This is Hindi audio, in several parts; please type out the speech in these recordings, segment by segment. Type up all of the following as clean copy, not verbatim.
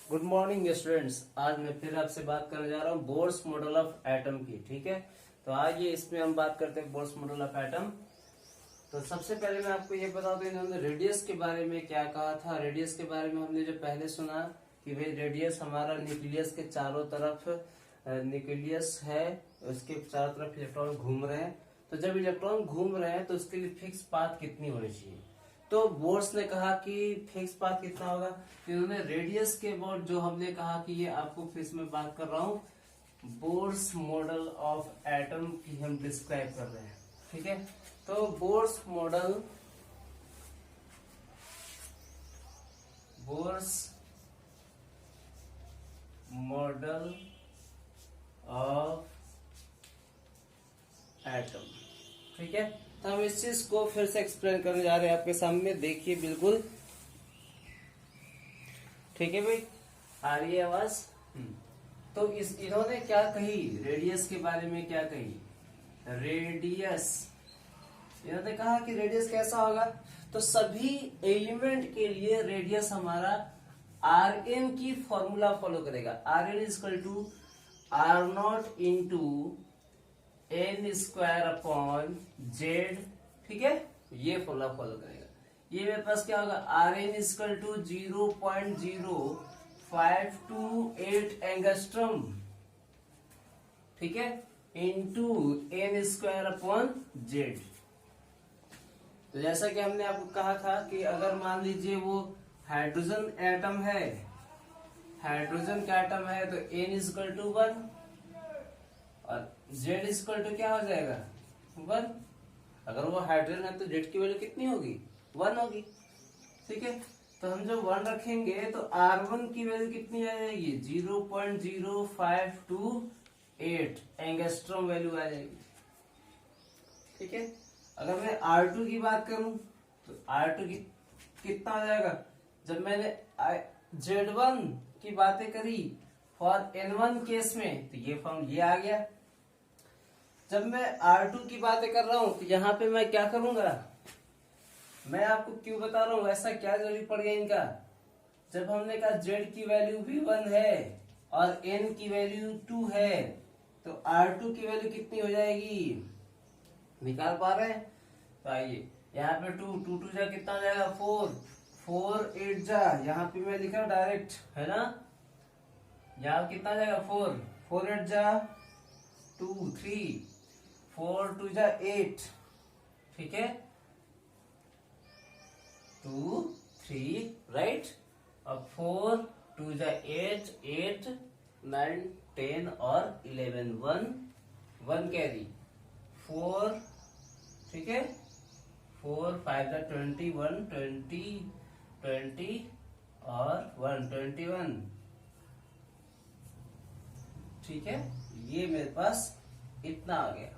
Good morning students. आज मैं फिर आपसे बात करने जा रहा हूँ बोर्स मॉडल ऑफ एटम की। ठीक है, तो आइए इसमें हम बात करते हैं बोर्स मॉडल ऑफ एटम। तो सबसे पहले मैं आपको ये बता दूं, इन्होंने रेडियस के बारे में क्या कहा था। रेडियस के बारे में हमने जो पहले सुना कि भाई रेडियस हमारा न्यूक्लियस के चारों तरफ न्यूक्लियस है, उसके चारों तरफ इलेक्ट्रॉन घूम रहे हैं। तो जब इलेक्ट्रॉन घूम रहे हैं तो उसके लिए फिक्स पाथ कितनी होनी चाहिए। तो बोर्स ने कहा कि फिक्स पाथ कितना होगा। तो इन्होंने रेडियस के अबाउट जो हमने कहा कि ये आपको फिर से मैं बात कर रहा हूँ बोर्स मॉडल ऑफ एटम की हम डिस्क्राइब कर रहे हैं। ठीक है, तो बोर्स मॉडल ऑफ एटम। ठीक है, तो हम इस चीज को फिर से एक्सप्लेन करने जा रहे हैं आपके सामने। देखिए बिल्कुल, ठीक है भाई, आ रही है आवाज। तो इन्होंने क्या कही, रेडियस के बारे में क्या कही। रेडियस, इन्होंने कहा कि रेडियस कैसा होगा। तो सभी एलिमेंट के लिए रेडियस हमारा आर एन की फॉर्मूला फॉलो करेगा। R N is equal to R not into N square upon Z. ठीक है, ये फॉर्मूला फॉलो करेगा। ये मेरे पास क्या होगा, R N equal to 0.0528 angstrom. ठीक है, into N square upon Z. तो जैसा कि हमने आपको कहा था कि अगर मान लीजिए वो हाइड्रोजन एटम है, हाइड्रोजन का एटम है, तो एन इक्वल टू 1 और जेड इक्वल टू क्या हो जाएगा 1। अगर वो हाइड्रोजन है तो जेड की वैल्यू कितनी होगी 1 होगी। ठीक है, तो हम जब 1 रखेंगे तो R1 की वैल्यू कितनी आ जाएगी 0.0528 एंगस्ट्रॉम वैल्यू आ जाएगी। ठीक है, अगर मैं R2 की बात करूं तो R2 की कितना आ जाएगा। जब मैंने Z1 की बातें करी फॉर N1 केस में, तो ये फॉर्म ये आ गया। जब मैं R2 की बातें कर रहा हूं तो यहाँ पे मैं क्या करूंगा, मैं आपको क्यों बता रहा हूं, ऐसा क्या जरूरी पड़ गया इनका। जब हमने कहा Z की वैल्यू भी 1 है और N की वैल्यू 2 है, तो R2 की वैल्यू कितनी हो जाएगी, निकाल पा रहे हैं। तो आइए यहाँ पे 2 जा कितना हो जाएगा 4 8 जा, यहाँ पे मैं लिखा डायरेक्ट है ना, यहाँ कितना जाएगा 4 8 जा 2 3 4 2 जा 8। ठीक है, 2 3 राइट, अब 4 2 जा 8 8 9 10 और 11 1 कैरी 4। ठीक है, 4 5 जा 21 20 और 1 21। ठीक है, ये मेरे पास इतना आ गया।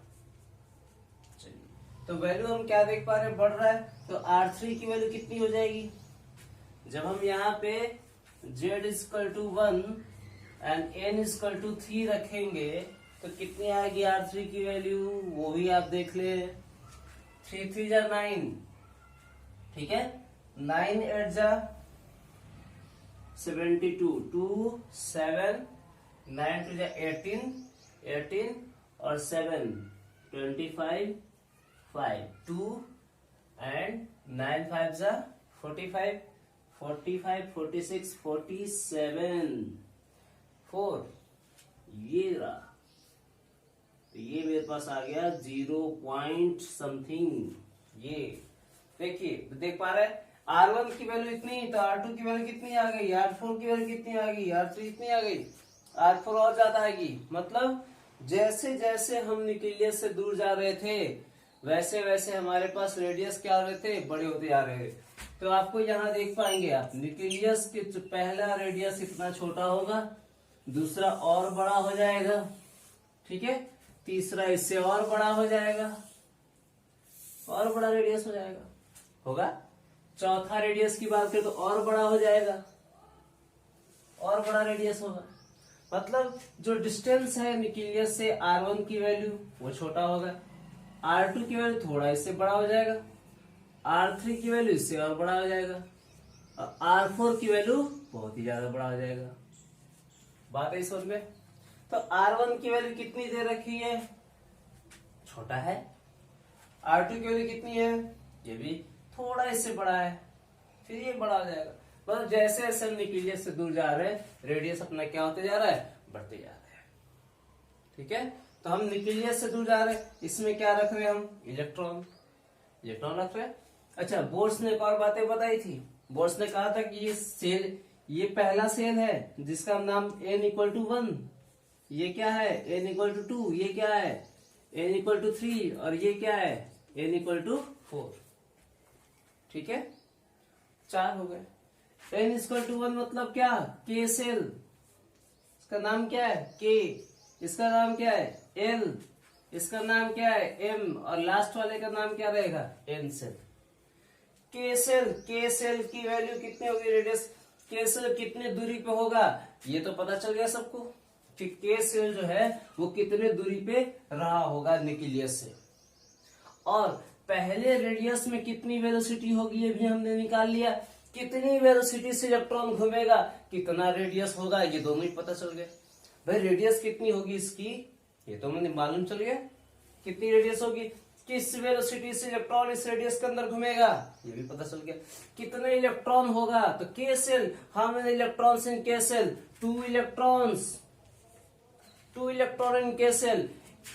चलिए, तो वैल्यू हम क्या देख पा रहे हैं, बढ़ रहा है। तो R3 की वैल्यू कितनी हो जाएगी, जब हम यहाँ पे Z equal to 1 and N equal to 3 रखेंगे तो कितनी आएगी R3 की वैल्यू, वो भी आप देख ले। 3 3 जा 9। ठीक है, 9 8 जा 72 2 7 9 2 जा 18 और 7 25 5 2 एंड 9 5 जा 45 46 47 4। ये रहा, तो ये मेरे पास आ गया 0 पॉइंट समथिंग। ये देखिए, देख पा रहे हैं R1 की वैल्यू इतनी, तो R2 की वैल्यू कितनी आ गई, R4 की वैल्यू कितनी आ गई, R3 इतनी आ गई, R4 और ज्यादा आएगी। मतलब जैसे जैसे हम न्यूक्लियस से दूर जा रहे थे वैसे वैसे हमारे पास रेडियस क्या हो रहे थे, बड़े होते जा रहे थे। तो आपको यहाँ देख पाएंगे आप, न्यूक्लियस के पहला रेडियस इतना छोटा होगा, दूसरा और बड़ा हो जाएगा। ठीक है, तीसरा इससे और बड़ा हो जाएगा, और बड़ा रेडियस हो जाएगा होगा। चौथा रेडियस की बात करें तो और बड़ा हो जाएगा, और बड़ा रेडियस होगा। मतलब जो डिस्टेंस है न्यूक्लियस से R1 की वैल्यू वो छोटा होगा, R2 की वैल्यू थोड़ा इससे बड़ा हो जाएगा, R3 की वैल्यू इससे और बड़ा हो जाएगा, R4 की वैल्यू बहुत ही ज्यादा बड़ा हो जाएगा। बात है समझ में। तो R1 की वैल्यू कितनी दे रखी है, छोटा है। R2 की वैल्यू कितनी है, ये भी थोड़ा इससे बड़ा है, फिर ये बड़ा हो जाएगा। मतलब जैसे जैसे हम न्यूक्लियस से दूर जा रहे हैं, रेडियस अपना क्या होते जा रहा है, बढ़ते जा रहा है। ठीक है, तो हम न्यूक्लियस से दूर जा रहे हैं, इसमें क्या रख रहे हैं हम, इलेक्ट्रॉन रख रहे हैं। अच्छा, बोर्स ने एक और बातें बताई थी। बोर्स ने कहा था कि ये सेल, ये पहला सेल है जिसका नाम n=1, ये क्या है n=2, ये क्या है n=3, और ये क्या है n=4। ठीक है, 4 हो गए। n=1 मतलब क्या, k सेल, इसका नाम क्या है k, इसका नाम क्या है l, इसका नाम क्या है m, और लास्ट वाले का नाम क्या रहेगा n सेल। k सेल की वैल्यू कितनी होगी, रेडियस k सेल कितने दूरी पे होगा, ये तो पता चल गया सबको कि k सेल जो है वो कितने दूरी पे रहा होगा न्यूक्लियस से। और पहले रेडियस में कितनी वेलोसिटी होगी ये भी हमने निकाल लिया। कितनी वेलोसिटी से इलेक्ट्रॉन घूमेगा, कितना रेडियस होगा, ये दोनों ही पता चल गए। भाई रेडियस कितनी होगी इसकी, ये तो मुझे मालूम चल गया। कितनी रेडियस होगी, किस वेलोसिटी से इलेक्ट्रॉन इस रेडियस के अंदर घूमेगा, ये भी पता चल गया। कितने इलेक्ट्रॉन होगा, तो K shell, how many electrons in K shell, 2 electrons, 2 electron in K shell.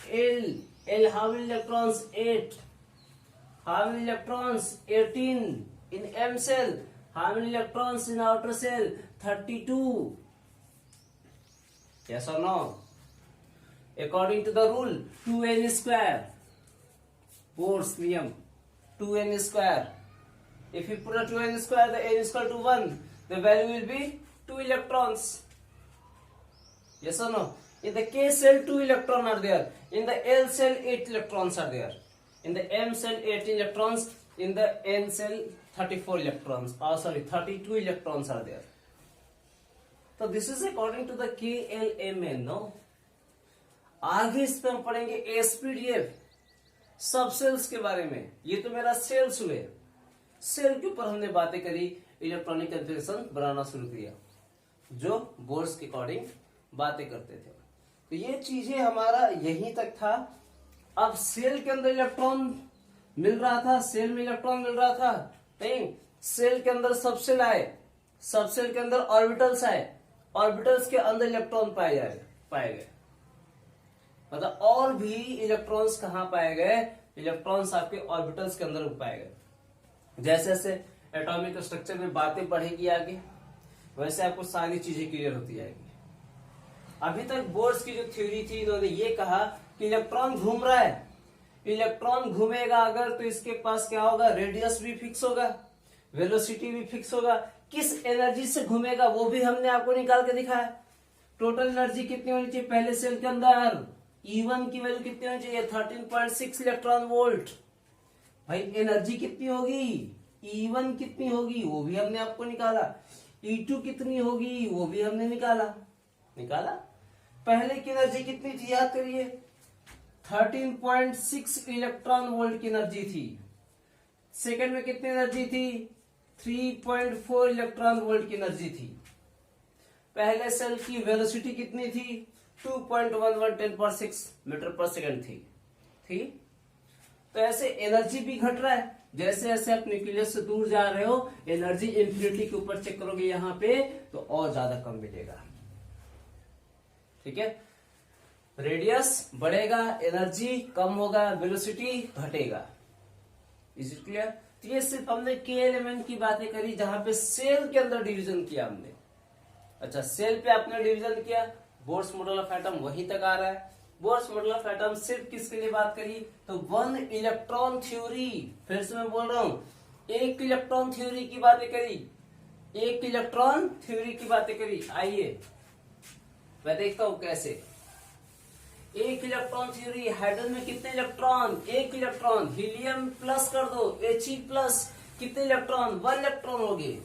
L how many electrons, 8। How many electrons, 18 in M cell. How many electrons in outer cell, 32. Yes or no? According to the rule 2n square, Bohr's theorem, 2n square. If you put a 2n square, the n is equal to 1, the value will be 2 electrons. Yes or no? In the K cell 2 electrons are there, in the L cell 8 electrons are there, in the M cell 18 electrons, in the N cell 34 electrons, 32 electrons are there. So this is according to the KLMN, no? आगे इस पे हम पढ़ेंगे SPDF, सब सेल्स के बारे में। ये तो मेरा सेल्स हुए, सेल के ऊपर हमने बातें करी, इलेक्ट्रॉनिक कॉन्फ़िगरेशन बनाना शुरू किया, जो बोर्स के अकॉर्डिंग बातें करते थे। तो ये चीजें हमारा यहीं तक था। अब सेल के अंदर इलेक्ट्रॉन मिल रहा था, सेल में इलेक्ट्रॉन मिल रहा था, नहीं, सेल के अंदर सब सेल आए, सब सेल के अंदर ऑर्बिटल्स आए, ऑर्बिटल्स के अंदर इलेक्ट्रॉन पाए गए। मतलब और भी इलेक्ट्रॉन्स कहां पाए गए, इलेक्ट्रॉन्स आपके ऑर्बिटल्स के अंदर पाए गए। जैसे जैसे एटॉमिक स्ट्रक्चर में बातें बढ़ेगी आगे, वैसे आपको सारी चीजें क्लियर होती जाएगी। अभी तक बोर्स की जो थ्योरी थी, इन्होंने ये कहा कि इलेक्ट्रॉन घूम रहा है, इलेक्ट्रॉन घूमेगा अगर तो इसके पास क्या होगा, रेडियस भी फिक्स होगा, वेलोसिटी भी फिक्स होगा, किस एनर्जी से घूमेगा वो भी हमने आपको निकाल के दिखाया। टोटल एनर्जी कितनी होनी चाहिए पहले सेल के अंदर, E1 की वैल्यू कितनी होनी चाहिए, 13.6 इलेक्ट्रॉन वोल्ट। भाई एनर्जी कितनी होगी, E1 कितनी होगी वो भी हमने आपको निकाला, E2 कितनी होगी वो भी हमने निकाला। पहले की एनर्जी कितनी थी याद करिए, 13.6 इलेक्ट्रॉन वोल्ट की एनर्जी थी। सेकंड में कितनी एनर्जी थी, 3.4 इलेक्ट्रॉन वोल्ट की एनर्जी थी। पहले सेल की वेलोसिटी कितनी थी, 2.11 10/6 मीटर पर सेकंड थी। तो ऐसे एनर्जी भी घट रहा है, जैसे जैसे आप न्यूक्लियस से दूर जा रहे हो, एनर्जी इंफिनिटी के ऊपर चेक करोगे यहां पे तो और ज्यादा कम मिलेगा। ठीक है, रेडियस बढ़ेगा, एनर्जी कम होगा, वेलोसिटी घटेगा। Is it clear? तो ये सिर्फ हमने के एलिमेंट की बातें करी, जहां पे सेल के अंदर डिवीजन किया हमने। अच्छा, सेल पे आपने डिवीजन किया, बोर्स मॉडल ऑफ एटम वहीं तक आ रहा है। बोर्स मॉडल ऑफ एटम सिर्फ किसके लिए बात करी, तो 1 इलेक्ट्रॉन थ्योरी, फिर से मैं बोल रहा हूं, 1 इलेक्ट्रॉन थ्योरी की बातें करी, 1 इलेक्ट्रॉन थ्योरी की बातें करी। आइए मैं देखता हूं कैसे। 1 इलेक्ट्रॉन थ्योरी, हाइड्रोजन में कितने इलेक्ट्रॉन, 1 इलेक्ट्रॉन, हीलियम प्लस कर दो, He प्लस, कितने इलेक्ट्रॉन, 1 इलेक्ट्रॉन हो गए।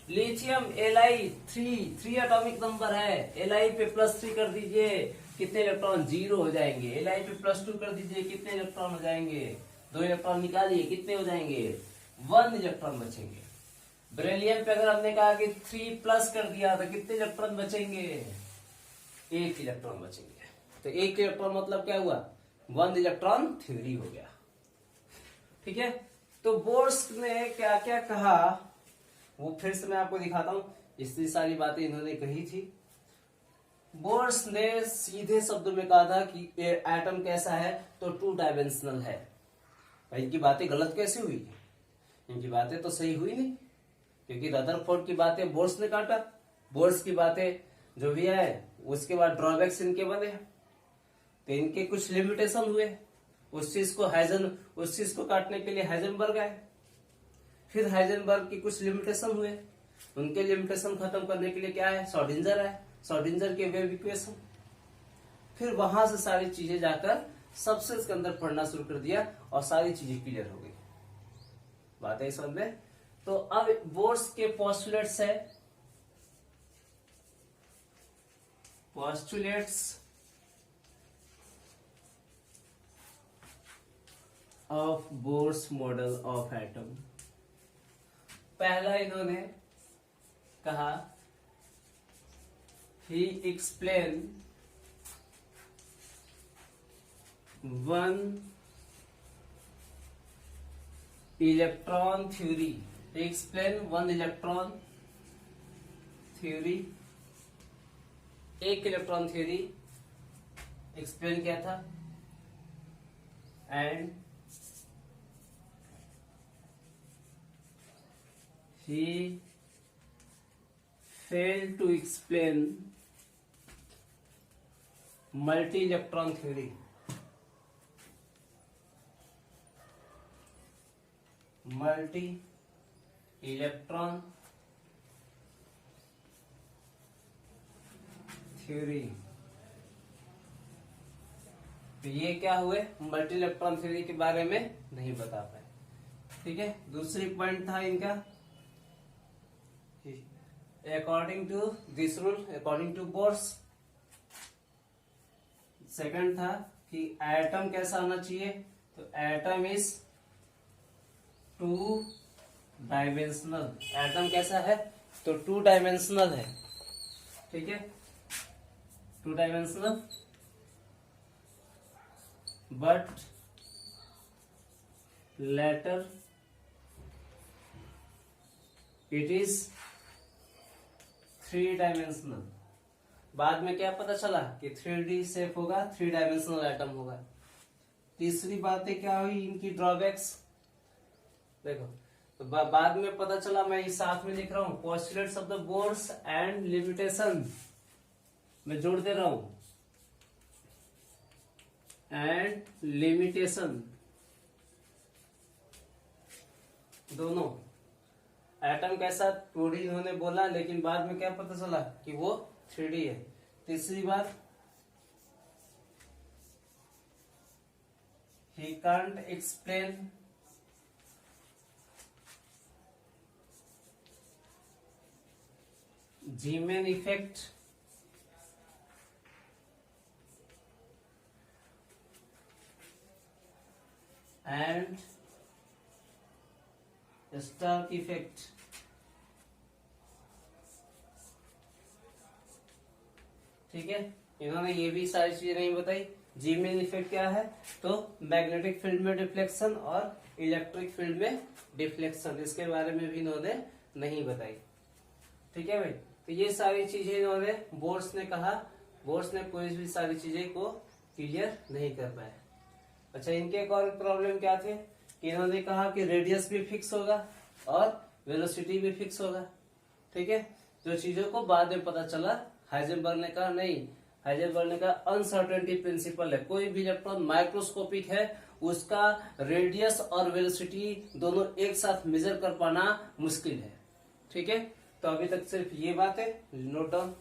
लिथियम Li 3 एटॉमिक नंबर है, Li पे +3 कर दीजिए, कितने इलेक्ट्रॉन, 0 हो जाएंगे। Li पे +2 कर दीजिए, कितने इलेक्ट्रॉन हो जाएंगे, 2 इलेक्ट्रॉन निकालिए, कितने हो जाएंगे, 1 इलेक्ट्रॉन बचेंगे। बेरिलियम पे अगर हमने कहा कि 3+ कर दिया तो कितने इलेक्ट्रॉन बचेंगे? 1 इलेक्ट्रॉन बचेंगे। तो 1 इलेक्ट्रॉन मतलब क्या हुआ? 1 इलेक्ट्रॉन थ्योरी हो गया। ठीक है, तो बोर्स ने क्या क्या कहा वो फिर से मैं आपको दिखाता हूं। इतनी सारी बातें इन्होंने कही थी। बोर्स ने सीधे शब्दों में कहा था कि एटम कैसा है, तो 2 डायमेंशनल है। इनकी बातें गलत कैसे हुई? इनकी बातें तो सही हुई नहीं, क्योंकि रदरफोर्ड की बातें बोर्स ने काटा, बोर्स की बातें जो भी है उसके बाद ड्रॉबैक्स इनके बने, तो इनके कुछ लिमिटेशन हुए। उस चीज को काटने के लिए हाइजेनबर्ग आए, फिर हाइजेनबर्ग की कुछ लिमिटेशन हुए, उनके लिमिटेशन खत्म करने के लिए क्या है? श्रोडिंगर आए, श्रोडिंगर के वेव इक्वेशन। फिर वहां से सारी चीजें जाकर सबसेंस के अंदर पढ़ना शुरू कर दिया और सारी चीजें क्लियर हो गई। बात है समझ में? तो अब बोर्स के पोस्टुलेट्स है, postulates of Bohr's model of atom. पहला इन्होंने कहा, he explain one electron theory, explain one electron theory, एक इलेक्ट्रॉन थ्योरी एक्सप्लेन किया था। And he failed to explain multi-electron theory, multi-electron theory। तो ये क्या हुए? मल्टी इलेक्ट्रॉन थ्योरी के बारे में नहीं बता पाए। ठीक है, दूसरी पॉइंट था इनका, according to this rule, according to Bohr's. Second था कि एटम कैसा होना चाहिए, तो एटम इज 2 डायमेंशनल। एटम कैसा है? तो 2 डायमेंशनल है। ठीक है, 2 dimensional, but later it is 3 dimensional. बाद में क्या पता चला कि 3D शेप होगा, 3 डायमेंशनल एटम होगा। तीसरी बातें क्या हुई इनकी? ड्रॉबैक्स। देखो, तो बाद में पता चला, मैं इस साथ में लिख रहा हूं, postulates of the Bohr's and limitation, मैं जोड़ दे रहा हूं, एंड लिमिटेशन दोनों। एटम कैसा? 2D इन्होंने बोला, लेकिन बाद में क्या पता चला कि वो 3D है। तीसरी बात, he can't explain Zeeman effect and Stark effect. ठीक है, इन्होंने ये भी सारी चीजें नहीं बताई। जीमेन इफेक्ट क्या है? तो मैग्नेटिक फील्ड में डिफ्लेक्शन और इलेक्ट्रिक फील्ड में डिफ्लेक्शन, इसके बारे में भी इन्होंने नहीं बताई। ठीक है भाई, तो ये सारी चीजें इन्होंने, बोर्स ने कहा, बोर्स ने कोई भी सारी चीजें को क्लियर नहीं कर पाए। अच्छा, इनके एक और प्रॉब्लम क्या थे कि इन्होंने कहा कि रेडियस भी फिक्स होगा और वेलोसिटी भी फिक्स होगा। ठीक है, जो चीजों को बाद में पता चला, हाइजेनबर्ग ने कहा नहीं, हाइजेनबर्ग ने कहा अनसर्टेनिटी प्रिंसिपल है, कोई भी इलेक्ट्रॉन माइक्रोस्कोपिक है, उसका रेडियस और वेलोसिटी दोनों एक साथ मेजर कर पाना मुश्किल है। ठीक है, तो अभी तक सिर्फ ये बात है, नोट डाउन।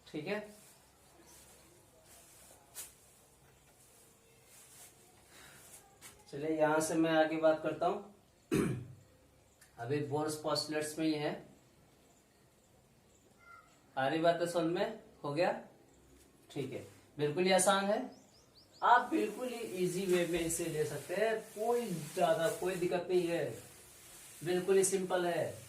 ठीक है, चलिए यहां से मैं आगे बात करता हूं। अभी बोर्स पोस्टुलेट्स में ही है, सारी बातें समझ में हो गया? ठीक है, बिल्कुल ही आसान है। आप बिल्कुल ही इजी वे में इसे ले सकते हैं, कोई दिक्कत नहीं है, बिल्कुल ही सिंपल है।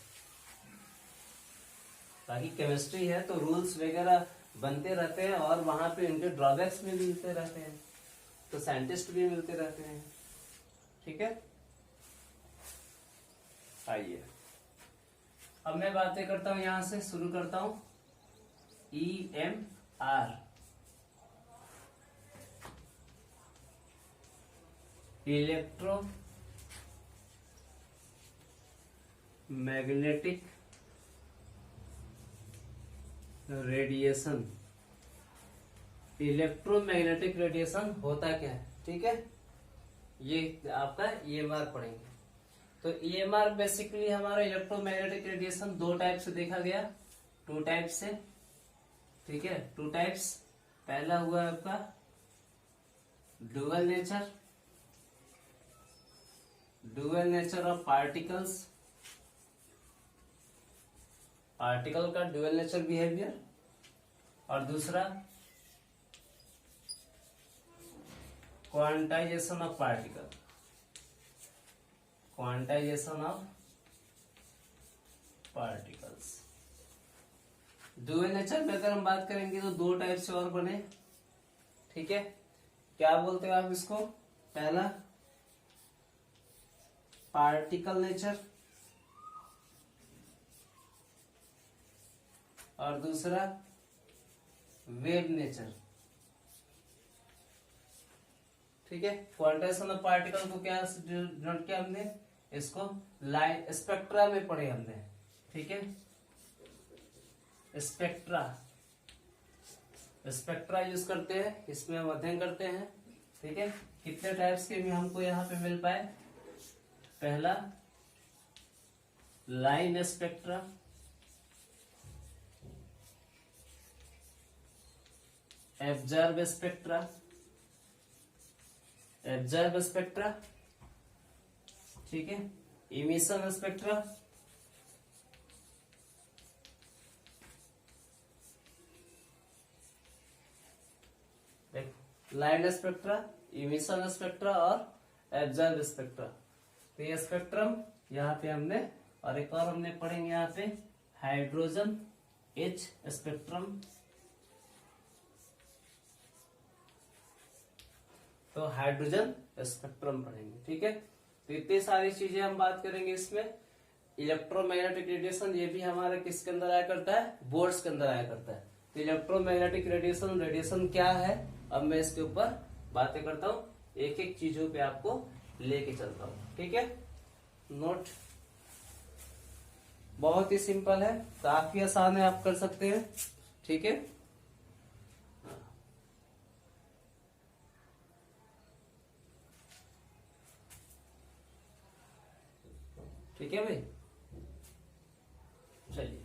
बाकी केमिस्ट्री है तो रूल्स वगैरह बनते रहते हैं और वहां पे उनके ड्रॉबैक्स भी मिलते रहते हैं, तो साइंटिस्ट भी मिलते रहते हैं। ठीक है, आइए अब मैं बातें करता हूं, यहां से शुरू करता हूं। EMR, electro magnetic radiation. Electromagnetic radiation होता क्या है, ठीक है, ये आपका EMR पढ़ेंगे। तो EMR बेसिकली हमारा इलेक्ट्रोमैग्नेटिक रेडिएशन दो टाइप से देखा गया, टू टाइप से, ठीक है, टू टाइप्स। पहला हुआ आपका dual nature of particles, particle का डुअल नेचर बिहेवियर, और दूसरा quantization of particle, quantization of particles. Dual nature में अगर हम बात करेंगे तो दो टाइप से और बने, ठीक है, क्या बोलते हैं आप इसको, पहला पार्टिकल नेचर और दूसरा वेव नेचर, ठीक है। क्वांटाइजेशन ऑफ पार्टिकल को क्या डिनोट किया हमने, इसको लाइन स्पेक्ट्रा में पढ़े हमने, ठीक है, स्पेक्ट्रा यूज करते हैं, इसमें हम अध्ययन करते हैं, ठीक है। कितने टाइप्स के भी हमको यहाँ पे मिल पाए, पहला लाइन स्पेक्ट्रा, एब्जर्व स्पेक्ट्रा, ठीक है, emission spectra, line spectra, emission spectra और एब्जर्व स्पेक्ट्रा। तो ये स्पेक्ट्रम यहाँ पे हमने, और एक और हमने पढ़ेंगे यहाँ पे हाइड्रोजन H स्पेक्ट्रम। तो हाइड्रोजन स्पेक्ट्रम पढ़ेंगे, ठीक है। तो इतनी सारी चीजें हम बात करेंगे इसमें। इलेक्ट्रोमैग्नेटिक रेडिएशन ये भी हमारा किसके अंदर आया करता है, बोर्ड्स के अंदर आया करता है। तो इलेक्ट्रोमैग्नेटिक रेडिएशन क्या है, अब मैं इसके ऊपर बातें करता हूँ, एक एक चीजों पे आपको लेके चलता हूँ, ठीक है। नोट बहुत ही सिंपल है, काफी आसान है, आप कर सकते हैं, ठीक है। ठीक है भाई, चलिए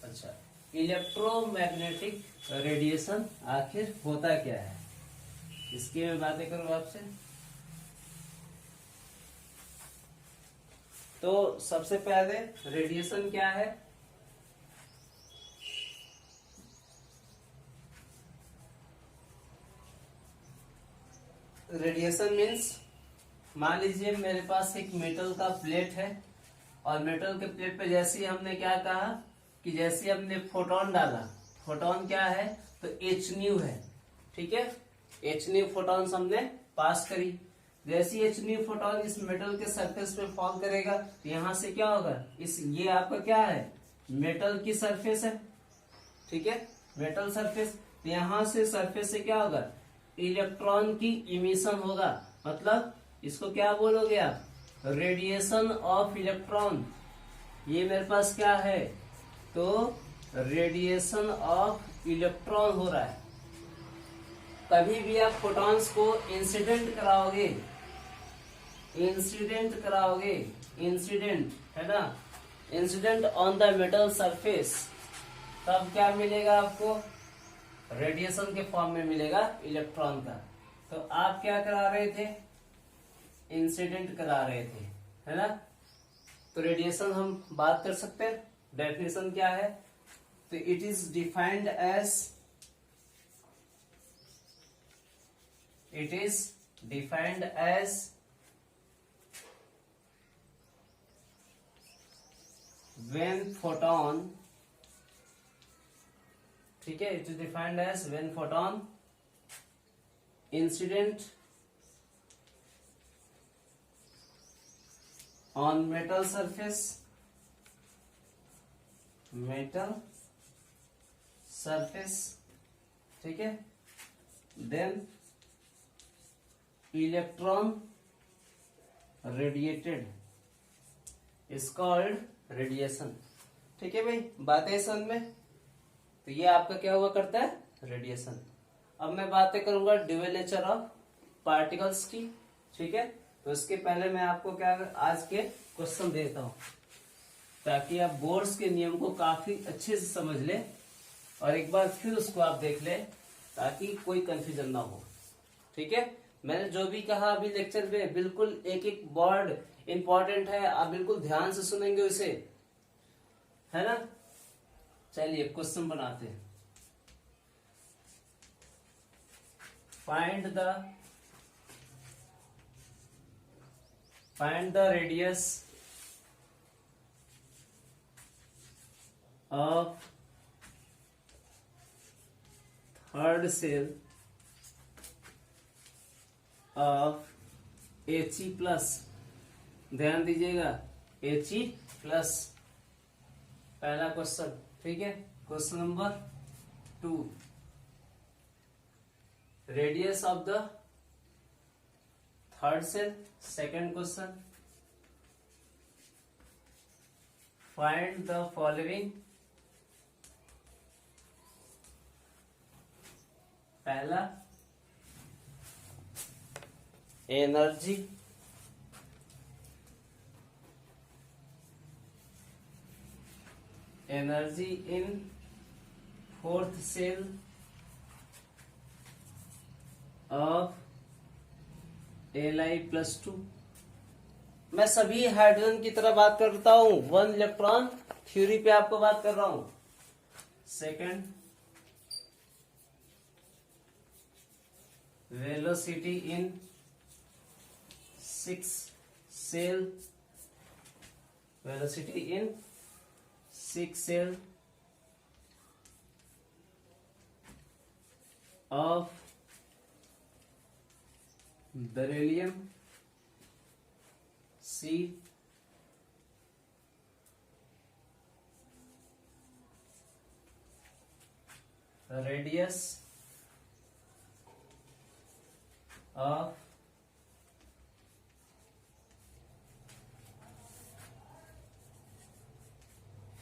अच्छा, इलेक्ट्रोमैग्नेटिक रेडिएशन आखिर होता क्या है, इसकी मैं बातें करूं आपसे। तो सबसे पहले रेडिएशन क्या है, रेडिएशन मीन्स, मान लीजिए मेरे पास एक मेटल का प्लेट है, और मेटल के प्लेट पे जैसे ही हमने क्या कहा कि जैसे हमने फोटोन डाला, फोटोन क्या है, तो एच न्यू है, ठीक है, एच न्यू फोटॉन्स हमने पास करी। जैसे एच न्यू फोटोन इस मेटल के सरफेस पे फॉल करेगा, तो यहां से क्या होगा, ये आपका क्या है, मेटल की सरफेस है, ठीक है, मेटल सरफेस। तो यहां से सरफेस से क्या होगा, इलेक्ट्रॉन की इमिशन होगा, मतलब इसको क्या बोलोगे आप, रेडिएशन ऑफ इलेक्ट्रॉन। ये मेरे पास क्या है, तो रेडिएशन ऑफ इलेक्ट्रॉन हो रहा है। कभी भी आप फोटॉन्स को इंसिडेंट कराओगे, इंसिडेंट है ना, incident on the metal surface, तब क्या मिलेगा आपको, रेडिएशन के फॉर्म में मिलेगा इलेक्ट्रॉन का। तो आप क्या करा रहे थे, इंसिडेंट करा रहे थे, है ना। तो रेडिएशन हम बात कर सकते हैं, डेफिनेशन क्या है, तो it is defined as, when photon, ठीक है, it is defined as when photon incident on metal surface, ठीक है, then electron radiated is called radiation. ठीक है भाई, बात है समझ में। तो ये आपका क्या हुआ करता है, रेडिएशन। अब मैं बातें करूंगा ड्यूअल नेचर ऑफ पार्टिकल्स की। ठीक है, तो इसके पहले मैं आपको क्या आज के क्वेश्चन देता हूं, ताकि आप बोर्ड्स के नियम को काफी अच्छे से समझ ले और एक बार फिर उसको आप देख ले, ताकि कोई कंफ्यूजन ना हो। ठीक है, मैंने जो भी कहा अभी लेक्चर में, बिल्कुल एक एक वर्ड इंपॉर्टेंट है, आप बिल्कुल ध्यान से सुनेंगे उसे, है ना। चलिए क्वेश्चन बनाते हैं। Find the radius of third shell of He plus, ध्यान दीजिएगा, He प्लस, पहला क्वेश्चन। ठीक है, question number 2, radius of the third shell. Second question, find the following, पहला energy in fourth shell of Li+2। मैं सभी हाइड्रोजन की तरह बात करता हूं, 1 इलेक्ट्रॉन थ्योरी पे आपको बात कर रहा हूं। Second, velocity in 6 shell of beryllium C, radius of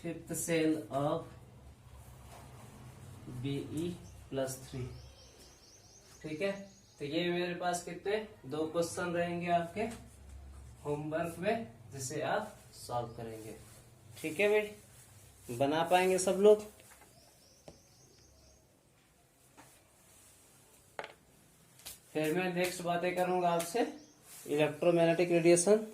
fifth cell of Be+3। ठीक है, तो ये मेरे पास कितने 2 क्वेश्चन रहेंगे आपके होमवर्क में, जिसे आप सॉल्व करेंगे। ठीक है भाई, बना पाएंगे सब लोग। फिर मैं नेक्स्ट बातें करूंगा आपसे इलेक्ट्रोमैग्नेटिक रेडिएशन